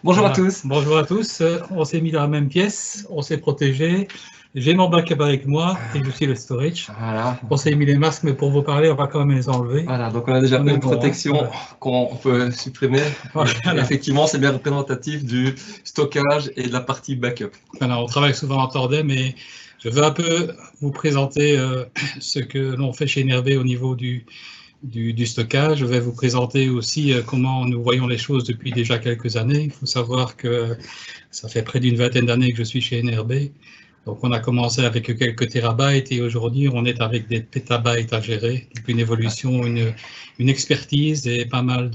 Bonjour à tous. Bonjour à tous. On s'est mis dans la même pièce, on s'est protégé. J'ai mon backup avec moi et je suis le storage. Voilà. On s'est mis les masques, mais pour vous parler, on va quand même les enlever. Voilà, donc on a déjà une protection qu'on peut supprimer. Voilà. Effectivement, c'est bien représentatif du stockage et de la partie backup. Voilà, on travaille souvent en tandem et je veux un peu vous présenter ce que l'on fait chez NRB au niveau du stockage. Je vais vous présenter aussi comment nous voyons les choses depuis déjà quelques années. Il faut savoir que ça fait près d'une vingtaine d'années que je suis chez NRB. Donc on a commencé avec quelques térabytes et aujourd'hui on est avec des pétabytes à gérer. Donc une évolution, une expertise et pas mal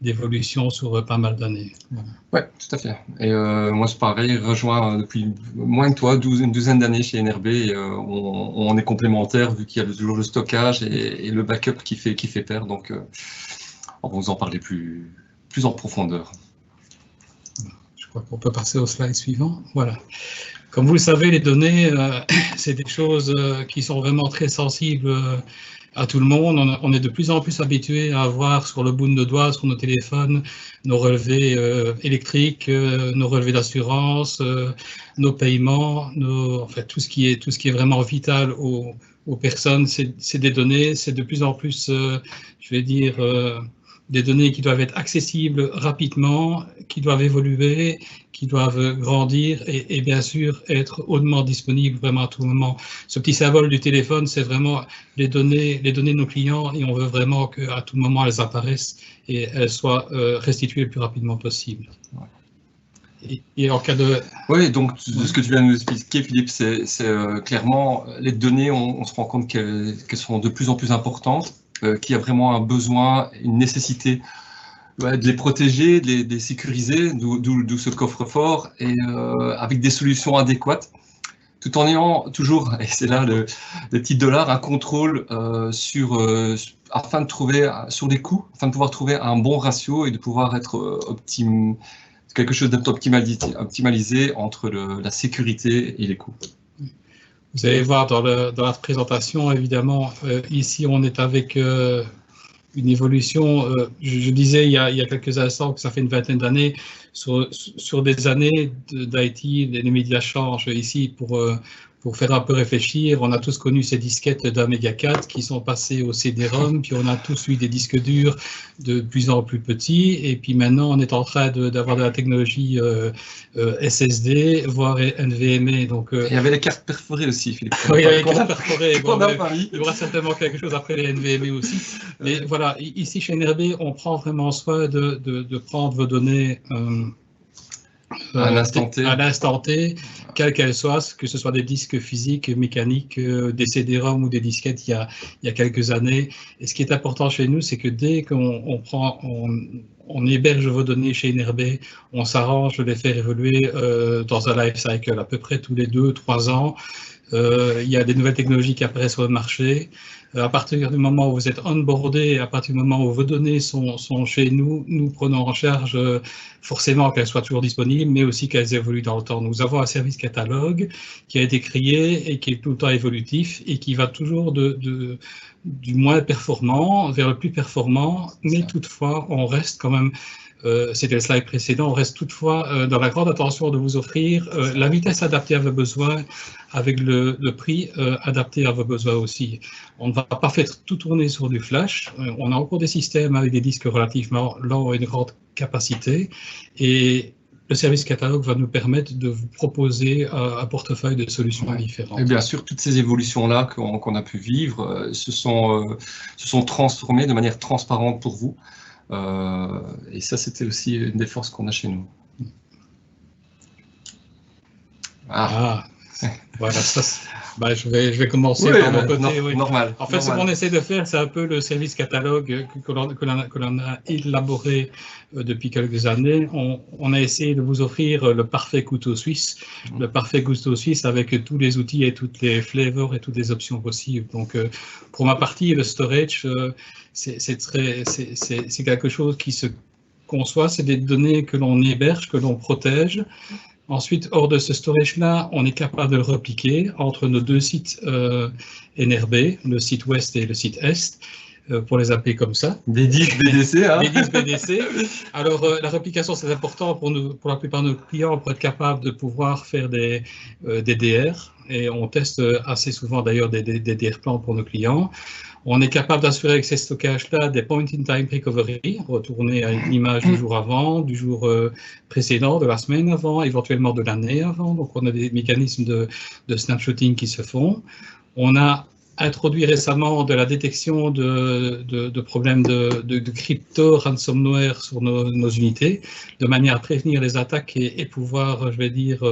d'évolutions sur pas mal d'années. Voilà. Oui, tout à fait. Et moi c'est pareil, rejoins depuis moins que toi, une douzaine d'années chez NRB. Et, on est complémentaires vu qu'il y a toujours le stockage et le backup qui fait pair. Donc on va vous en parler plus en profondeur. Je crois qu'on peut passer au slide suivant. Voilà. Comme vous le savez, les données, c'est des choses qui sont vraiment très sensibles à tout le monde. On est de plus en plus habitué à avoir sur le bout de nos doigts, sur nos téléphones, nos relevés électriques, nos relevés d'assurance, nos paiements, en fait, tout ce qui est vraiment vital aux personnes. C'est des données, c'est de plus en plus, je vais dire, des données qui doivent être accessibles rapidement, qui doivent évoluer, qui doivent grandir et bien sûr être hautement disponibles vraiment à tout moment. Ce petit symbole du téléphone, c'est vraiment les données de nos clients et on veut vraiment qu'à tout moment elles apparaissent et elles soient restituées le plus rapidement possible. Et en cas de... Oui, donc ce que tu viens de nous expliquer, Philippe, c'est clairement les données, on se rend compte qu'elles sont de plus en plus importantes, qu'il y a vraiment un besoin, une nécessité de les protéger, de les sécuriser, d'où ce coffre-fort, et avec des solutions adéquates, tout en ayant toujours, et c'est là le petit dollar, un contrôle afin de trouver, sur les coûts, afin de pouvoir trouver un bon ratio et de pouvoir être quelque chose d'optimalisé entre la sécurité et les coûts. Vous allez voir dans la présentation, évidemment, ici on est avec une évolution, je disais il y a quelques instants que ça fait une vingtaine d'années, sur des années d'IT, les médias changent. Ici, pour faire un peu réfléchir, on a tous connu ces disquettes d'Amiga 4 qui sont passées au CD-ROM, puis on a tous eu des disques durs de plus en plus petits, et puis maintenant on est en train d'avoir de la technologie SSD, voire NVMe. Donc, il y avait les cartes perforées aussi, Philippe. Oui, il y avait les cartes perforées. Bon, il y aura certainement quelque chose après les NVMe aussi. Mais voilà, ici chez NRB, on prend vraiment soin de prendre vos données à l'instant T, quelles qu'elles soient, que ce soit des disques physiques, mécaniques, des CD-ROM ou des disquettes il y a quelques années. Et ce qui est important chez nous, c'est que dès qu'on on héberge vos données chez NRB, on s'arrange de les faire évoluer dans un life cycle, à peu près tous les 2-3 ans. Il y a des nouvelles technologies qui apparaissent sur le marché. À partir du moment où vous êtes onboardé, à partir du moment où vos données sont chez nous, nous prenons en charge forcément qu'elles soient toujours disponibles, mais aussi qu'elles évoluent dans le temps. Nous avons un service catalogue qui a été créé et qui est tout le temps évolutif et qui va toujours du moins performant vers le plus performant, mais toutefois, on reste quand même, c'était le slide précédent, on reste toutefois dans la grande attention de vous offrir la vitesse adaptée à vos besoins, avec le prix adapté à vos besoins aussi. On ne va pas faire tout tourner sur du flash, on a encore des systèmes avec des disques relativement lents et de grande capacité, et le service catalogue va nous permettre de vous proposer un portefeuille de solutions différentes. Et bien sûr, toutes ces évolutions-là qu'on a pu vivre se sont transformées de manière transparente pour vous. Et ça, c'était aussi une des forces qu'on a chez nous. Voilà, ça, je vais commencer par mon côté. Normal. En fait, ce qu'on essaie de faire, c'est un peu le service catalogue que l'on a élaboré depuis quelques années. On a essayé de vous offrir le parfait couteau suisse, le parfait couteau suisse avec tous les outils et toutes les flavors et toutes les options possibles. Donc, pour ma partie, le storage, c'est quelque chose qui se conçoit, c'est des données que l'on héberge, que l'on protège. Ensuite, hors de ce storage-là, on est capable de le repliquer entre nos deux sites NRB, le site ouest et le site est. pour les appeler comme ça. Des disques BDC, hein. Des disques BDC. Alors, la réplication, c'est important pour la plupart de nos clients, pour être capable de pouvoir faire des DR. Et on teste assez souvent d'ailleurs des DR plans pour nos clients. On est capable d'assurer avec ces stockages-là des point-in-time recovery, retourner à une image du jour avant, du jour précédent, de la semaine avant, éventuellement de l'année avant. Donc, on a des mécanismes de snapshotting qui se font. On a introduit récemment de la détection de problèmes de crypto, ransomware sur nos unités, de manière à prévenir les attaques et pouvoir, je vais dire,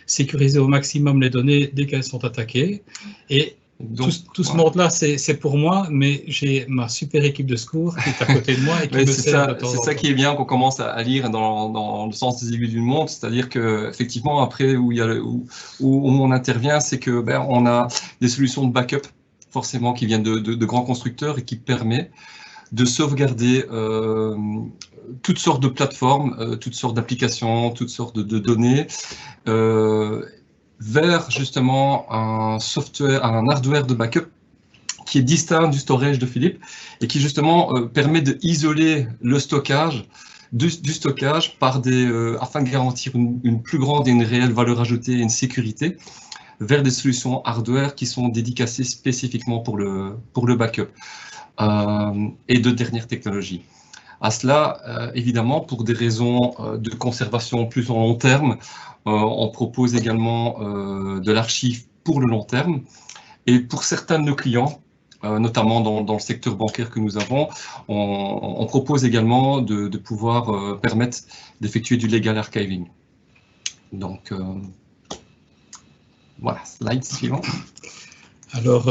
sécuriser au maximum les données dès qu'elles sont attaquées. Et donc, tout ce monde-là, c'est pour moi, mais j'ai ma super équipe de secours qui est à côté de moi et qui me sert de temps en temps. C'est ça qui est bien qu'on commence à lire dans le sens des aiguilles du monde, c'est-à-dire qu'effectivement, après, où on intervient, c'est que on a des solutions de backup, forcément, qui viennent de grands constructeurs et qui permet de sauvegarder toutes sortes de plateformes, toutes sortes d'applications, toutes sortes de données, vers justement un software, un hardware de backup qui est distinct du storage de Philippe et qui justement permet d'isoler le stockage du stockage afin de garantir une plus grande et une réelle valeur ajoutée et une sécurité vers des solutions hardware qui sont dédicacées spécifiquement pour le backup et de dernière technologie. À cela, évidemment, pour des raisons de conservation plus en long terme, on propose également de l'archive pour le long terme. Et pour certains de nos clients, notamment dans le secteur bancaire que nous avons, on propose également de pouvoir permettre d'effectuer du legal archiving. Donc, voilà, slide suivant. Alors,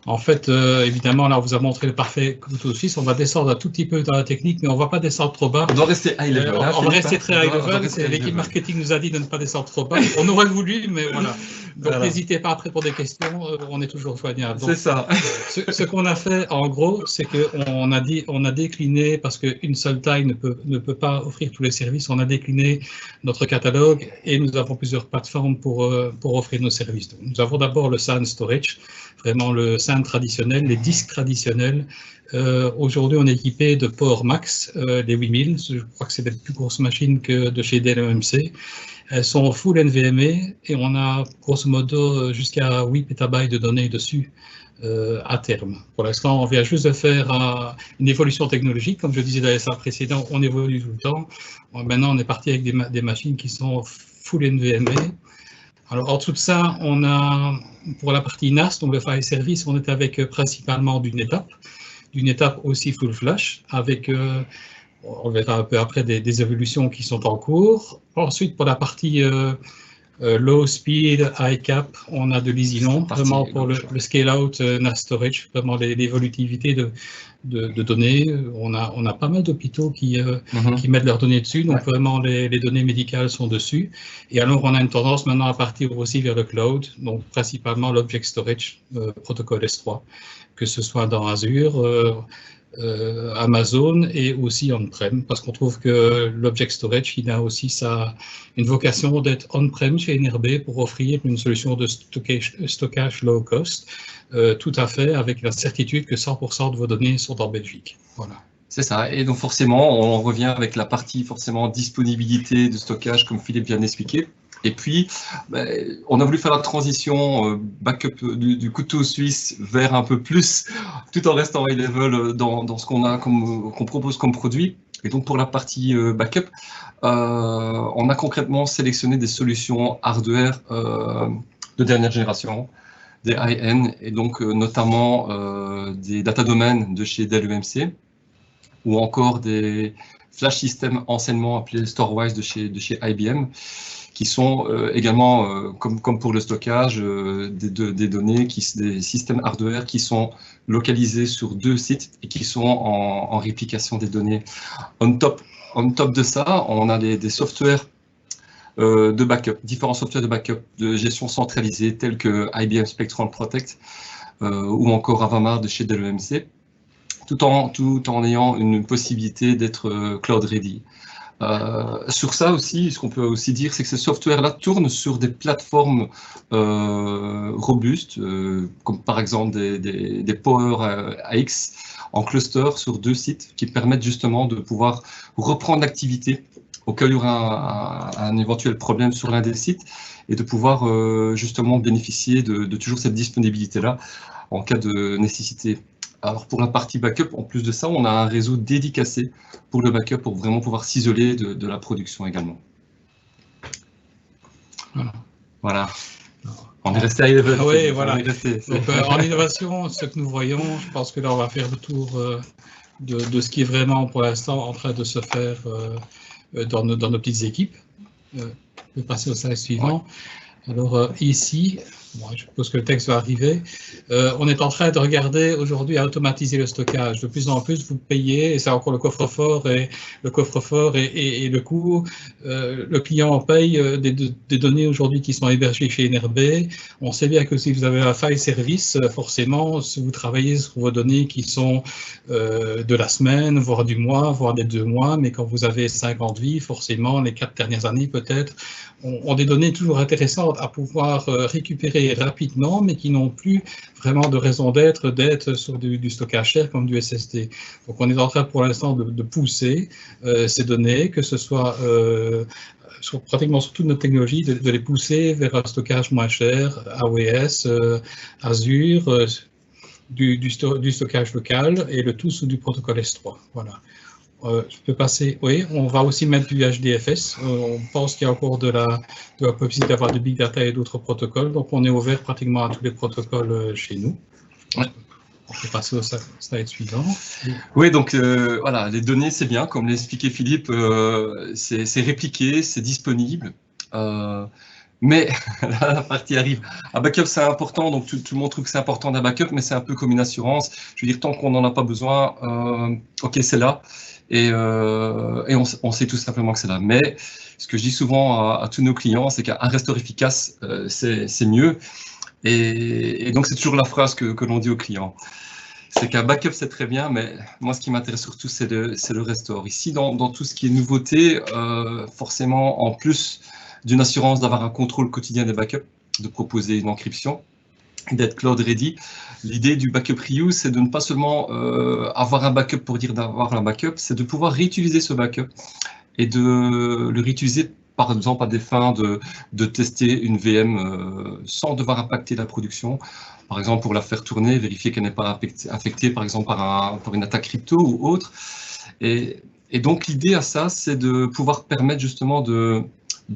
en fait, évidemment, là, on vous a montré le parfait couteau suisse. On va descendre un tout petit peu dans la technique, mais on ne va pas descendre trop bas. On doit rester high level. On va rester très high level. L'équipe marketing nous a dit de ne pas descendre trop bas. On aurait voulu, mais voilà. Donc, n'hésitez pas après pour des questions. On est toujours joignable. C'est ça. Ce qu'on a fait, en gros, c'est qu'on a décliné, parce qu'une seule taille ne peut pas offrir tous les services, on a décliné notre catalogue et nous avons plusieurs plateformes pour offrir nos services. Donc, nous avons d'abord le SAN Storage, vraiment le SAN traditionnel, les disques traditionnels. Aujourd'hui, on est équipé de Power Max, les 8000. Je crois que c'est les plus grosses machines que de chez Dell EMC. Elles sont full NVMe et on a grosso modo jusqu'à 8 pétabytes de données dessus à terme. Pour l'instant, on vient juste de faire une évolution technologique. Comme je disais dans les slides précédents, on évolue tout le temps. Maintenant, on est parti avec des machines qui sont full NVMe. Alors, en dessous de ça, on a, pour la partie NAS, donc le file service, on est avec principalement d'une étape aussi full flash, avec, on verra un peu après, des évolutions qui sont en cours. Ensuite, pour la partie low speed, high cap, on a de l'EasyLong, vraiment pour le scale-out NAS storage, vraiment l'évolutivité de données. On a pas mal d'hôpitaux qui mettent leurs données dessus, donc vraiment les données médicales sont dessus. Et alors on a une tendance maintenant à partir aussi vers le cloud, donc principalement l'object storage protocole S3, que ce soit dans Azure, Amazon et aussi on-prem, parce qu'on trouve que l'object storage, il a aussi une vocation d'être on-prem chez NRB pour offrir une solution de stockage low cost, tout à fait avec la certitude que 100% de vos données sont en Belgique. Voilà. C'est ça, et donc forcément, on revient avec la partie forcément disponibilité de stockage, comme Philippe vient d'expliquer. Et puis, on a voulu faire la transition backup du couteau suisse vers un peu plus, tout en restant high level dans ce qu'on propose comme produit. Et donc, pour la partie backup, on a concrètement sélectionné des solutions hardware de dernière génération, des high-end, et donc notamment des data domaines de chez Dell EMC, ou encore des flash systems anciennement appelés Storwize de chez IBM, qui sont également, comme pour le stockage, des données, des systèmes hardware qui sont localisés sur 2 sites et qui sont en réplication des données. On top de ça, on a des softwares de backup, différents softwares de backup de gestion centralisée tels que IBM Spectrum Protect ou encore Avamar de chez Dell EMC, tout en ayant une possibilité d'être cloud ready. Sur ça aussi, ce qu'on peut aussi dire, c'est que ce software-là tourne sur des plateformes robustes, comme par exemple des Power AX en cluster sur 2 sites qui permettent justement de pouvoir reprendre l'activité au cas où il y aura un éventuel problème sur l'un des sites et de pouvoir justement bénéficier de toujours cette disponibilité-là en cas de nécessité. Alors pour la partie backup, en plus de ça, on a un réseau dédicacé pour le backup pour vraiment pouvoir s'isoler de la production également. Voilà. On est resté à Eleven. Ah oui, voilà. Donc, en innovation, ce que nous voyons, je pense que là, on va faire le tour de ce qui est vraiment pour l'instant en train de se faire dans nos petites équipes. Je vais passer au slide suivant. Alors ici, bon, je suppose que le texte va arriver. On est en train de regarder aujourd'hui à automatiser le stockage. De plus en plus, vous payez, et c'est encore le coffre-fort et le coût. Le client paye des données aujourd'hui qui sont hébergées chez NRB. On sait bien que si vous avez un file service, forcément, si vous travaillez sur vos données qui sont de la semaine, voire du mois, voire des 2 mois, mais quand vous avez 5 ans de vie, forcément, les 4 dernières années peut-être, ont des données toujours intéressantes à pouvoir récupérer rapidement, mais qui n'ont plus vraiment de raison d'être sur du stockage cher comme du SSD. Donc on est en train pour l'instant de pousser ces données, que ce soit pratiquement sur toutes nos technologies, de les pousser vers un stockage moins cher, AWS, Azure, du stockage local, et le tout sous du protocole S3. Voilà. Je peux passer, oui, on va aussi mettre du HDFS. On pense qu'il y a encore de la possibilité d'avoir du big data et d'autres protocoles. Donc, on est ouvert pratiquement à tous les protocoles chez nous. Ouais. On peut passer au slide suivant. Oui, donc voilà, les données, c'est bien. Comme l'a expliqué Philippe, c'est répliqué, c'est disponible. Mais la partie arrive. Un backup, c'est important, donc tout le monde trouve que c'est important d'un backup, mais c'est un peu comme une assurance. Je veux dire, tant qu'on n'en a pas besoin, ok, c'est là. Et on sait tout simplement que c'est là. Mais ce que je dis souvent à tous nos clients, c'est qu'un restore efficace, c'est mieux. Et donc, c'est toujours la phrase que l'on dit aux clients. C'est qu'un backup, c'est très bien, mais moi, ce qui m'intéresse surtout, c'est le restore. Ici, dans tout ce qui est nouveauté, forcément, en plus d'une assurance d'avoir un contrôle quotidien des backups, de proposer une encryption, d'être cloud ready. L'idée du backup reuse, c'est de ne pas seulement avoir un backup pour dire d'avoir un backup, c'est de pouvoir réutiliser ce backup et de le réutiliser par exemple à des fins de tester une VM sans devoir impacter la production. Par exemple, pour la faire tourner, vérifier qu'elle n'est pas infectée par exemple par une attaque crypto ou autre. Et donc l'idée à ça, c'est de pouvoir permettre justement de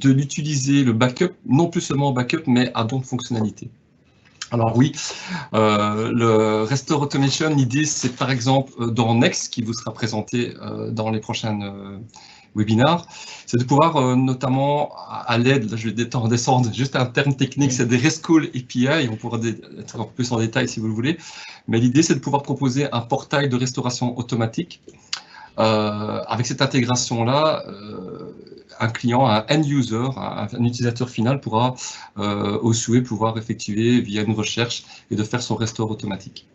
l'utiliser, le backup, non plus seulement au backup, mais à d'autres fonctionnalités. Alors oui, le Restore Automation, l'idée c'est par exemple dans Next, qui vous sera présenté dans les prochaines webinars, c'est de pouvoir notamment à l'aide, là je vais redescendre, juste un terme technique, c'est des REST Call API, on pourra être un peu plus en détail si vous le voulez, mais l'idée c'est de pouvoir proposer un portail de restauration automatique. Avec cette intégration-là, un client, un end user, un utilisateur final pourra au souhait pouvoir effectuer via une recherche et de faire son restore automatique.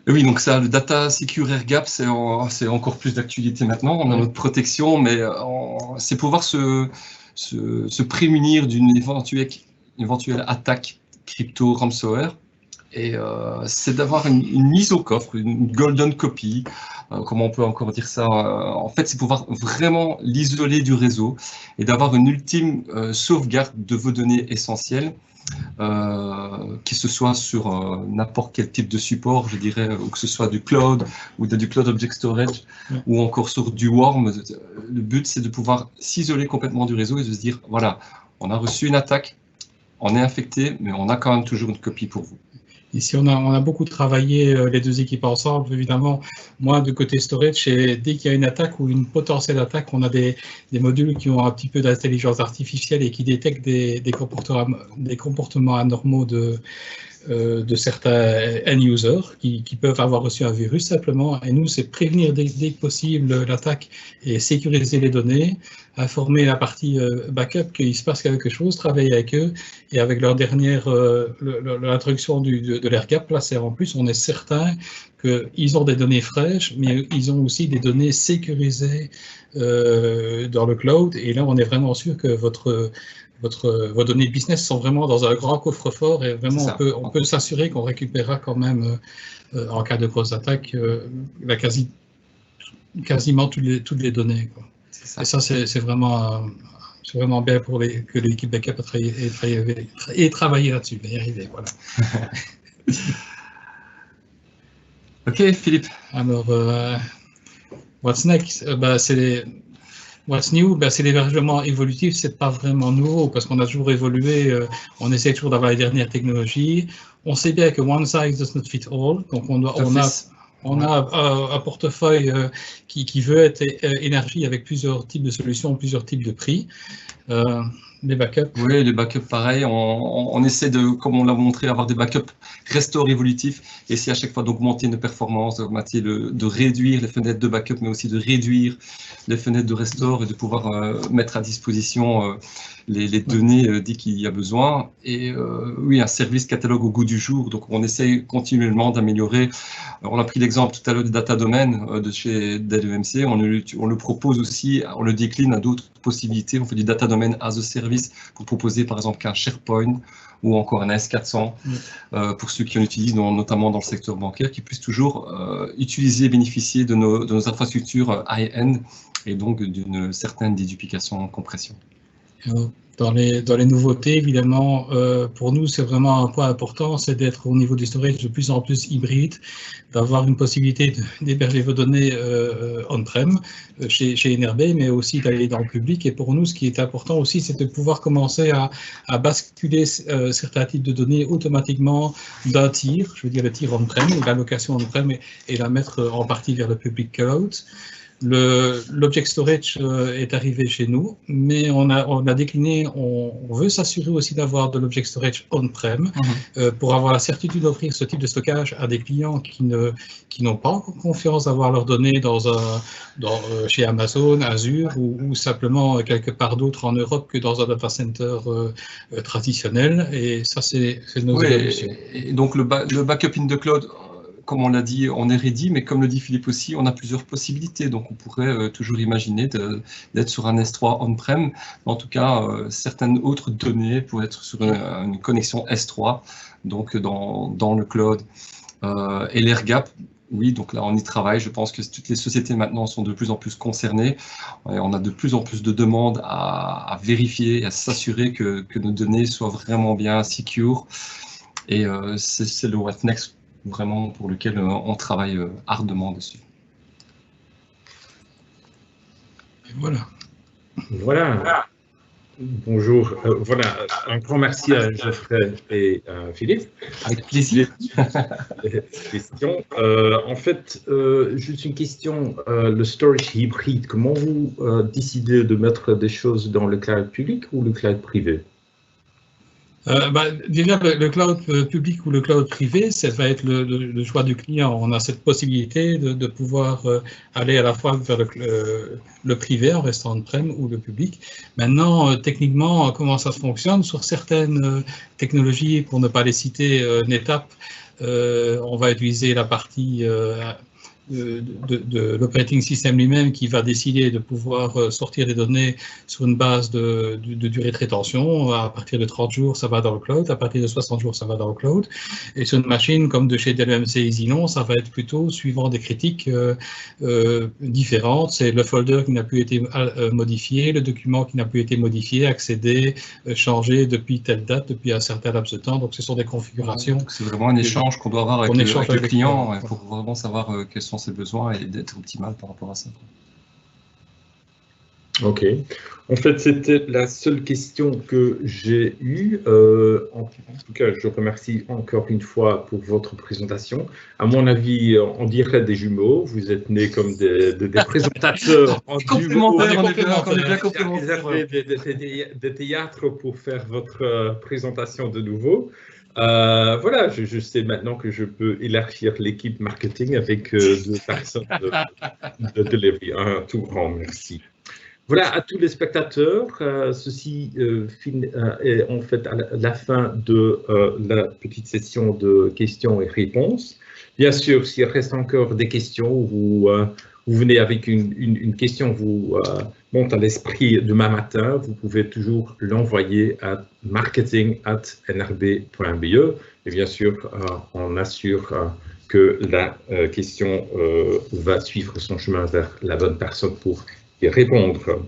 Et oui, donc ça, le Data Secure Air Gap, c'est encore plus d'actualité maintenant. On a notre protection, mais c'est pouvoir se prémunir d'une éventuelle attaque crypto ransomware. Et c'est d'avoir une mise au coffre, une golden copy, comment on peut encore dire ça, en fait c'est pouvoir vraiment l'isoler du réseau et d'avoir une ultime sauvegarde de vos données essentielles, que ce soit sur n'importe quel type de support, je dirais, ou que ce soit du cloud ou du cloud object storage, ou encore sur du worm. Le but c'est de pouvoir s'isoler complètement du réseau et de se dire, voilà, on a reçu une attaque, on est infecté, mais on a quand même toujours une copie pour vous. Ici, on a beaucoup travaillé les deux équipes ensemble. Évidemment, moi, de côté storage, dès qu'il y a une attaque ou une potentielle attaque, on a des modules qui ont un petit peu d'intelligence artificielle et qui détectent des comportements anormaux de certains end-users qui peuvent avoir reçu un virus simplement. Et nous, c'est prévenir dès que possible l'attaque et sécuriser les données, informer la partie backup qu'il se passe quelque chose, travailler avec eux. Et avec leur dernière, l'introduction de l'AirGap, là, c'est en plus, on est certain qu'ils ont des données fraîches, mais ils ont aussi des données sécurisées dans le cloud. Et là, on est vraiment sûr que vos données business sont vraiment dans un grand coffre-fort et vraiment on peut s'assurer qu'on récupérera quand même en cas de grosse attaque quasiment toutes les données, quoi. Et ça c'est vraiment bien pour que l'équipe backup ait travaillé là-dessus, va y arriver, voilà. Ok, Philippe. Alors, what's next? What's new? C'est l'hébergement évolutif, c'est pas vraiment nouveau parce qu'on a toujours évolué, on essaie toujours d'avoir les dernières technologies. On sait bien que one size does not fit all, donc on a un portefeuille qui veut être élargi avec plusieurs types de solutions, plusieurs types de prix. Les backups. Oui, les backups, pareil. On essaie de, comme on l'a montré, avoir des backups restore évolutifs, essayer à chaque fois d'augmenter nos performances, de réduire les fenêtres de backup, mais aussi de réduire les fenêtres de restore et de pouvoir mettre à disposition les données dès qu'il y a besoin. Et oui, un service catalogue au goût du jour. Donc, on essaie continuellement d'améliorer. On a pris l'exemple tout à l'heure du data domain de chez Dell EMC. On le propose aussi, on le décline à d'autres possibilités. On fait du data domain as a service pour proposer par exemple qu'un SharePoint ou encore un S400 pour ceux qui en utilisent, notamment dans le secteur bancaire, qui puissent toujours utiliser et bénéficier de nos infrastructures high-end et donc d'une certaine déduplication en compression. Dans les nouveautés, évidemment, pour nous, c'est vraiment un point important, c'est d'être au niveau du storage de plus en plus hybride, d'avoir une possibilité d'héberger vos données on-prem chez NRB, mais aussi d'aller dans le public. Et pour nous, ce qui est important aussi, c'est de pouvoir commencer à basculer certains types de données automatiquement d'un tier, je veux dire le tier on-prem, ou la location on-prem, et la mettre en partie vers le public cloud. L'object storage est arrivé chez nous, mais on a décliné, on veut s'assurer aussi d'avoir de l'object storage on-prem pour avoir la certitude d'offrir ce type de stockage à des clients qui n'ont pas encore confiance d'avoir leurs données chez Amazon, Azure ou simplement quelque part d'autre en Europe que dans un data center traditionnel. Et ça, c'est nos évolutions. Et donc le backup in the cloud, comme on l'a dit, on est ready, mais comme le dit Philippe aussi, on a plusieurs possibilités. Donc, on pourrait toujours imaginer d'être sur un S3 on-prem. En tout cas, certaines autres données pourraient être sur une connexion S3, donc dans le cloud. Et l'AirGap, oui, donc là, on y travaille. Je pense que toutes les sociétés maintenant sont de plus en plus concernées. Et on a de plus en plus de demandes à vérifier et à s'assurer que nos données soient vraiment bien secure. Et c'est le What's Next vraiment pour lequel on travaille ardemment dessus. Et voilà. Voilà. Bonjour. Voilà, un grand merci à Geoffrey et à Philippe. Avec plaisir. Question. En fait, juste une question. Le storage hybride, comment vous décidez de mettre des choses dans le cloud public ou le cloud privé? Déjà, le cloud public ou le cloud privé, ça va être le choix du client. On a cette possibilité de pouvoir aller à la fois vers le privé en restant on-prem ou le public. Maintenant, techniquement, comment ça fonctionne? Sur certaines technologies, pour ne pas les citer, NetApp, on va utiliser la partie de l'operating system lui-même qui va décider de pouvoir sortir des données sur une base de durée de rétention. À partir de 30 jours, ça va dans le cloud. À partir de 60 jours, ça va dans le cloud. Et sur une machine comme de chez Dell EMC Xenon, ça va être plutôt suivant des critiques différentes. C'est le folder qui n'a plus été modifié, le document qui n'a plus été modifié, accédé, changé depuis telle date, depuis un certain laps de temps. Donc, ce sont des configurations. C'est vraiment un échange qu'on doit avoir avec le client pour vraiment savoir quels sont ses besoins et d'être optimal par rapport à ça. Ok. En fait, c'était la seule question que j'ai eue. En tout cas, je remercie encore une fois pour votre présentation. À mon avis, on dirait des jumeaux. Vous êtes nés comme des présentateurs en duo. On est bien complémentaires. Des théâtres pour faire votre présentation de nouveau. Voilà, je sais maintenant que je peux élargir l'équipe marketing avec 2 personnes de delivery. Un tout grand merci. Voilà, à tous les spectateurs, ceci est en fait à la fin de la petite session de questions et réponses. Bien sûr, s'il reste encore des questions, vous venez avec une question vous monte à l'esprit demain matin, vous pouvez toujours l'envoyer à marketing@nrb.be et bien sûr, on assure que la question va suivre son chemin vers la bonne personne pour y répondre.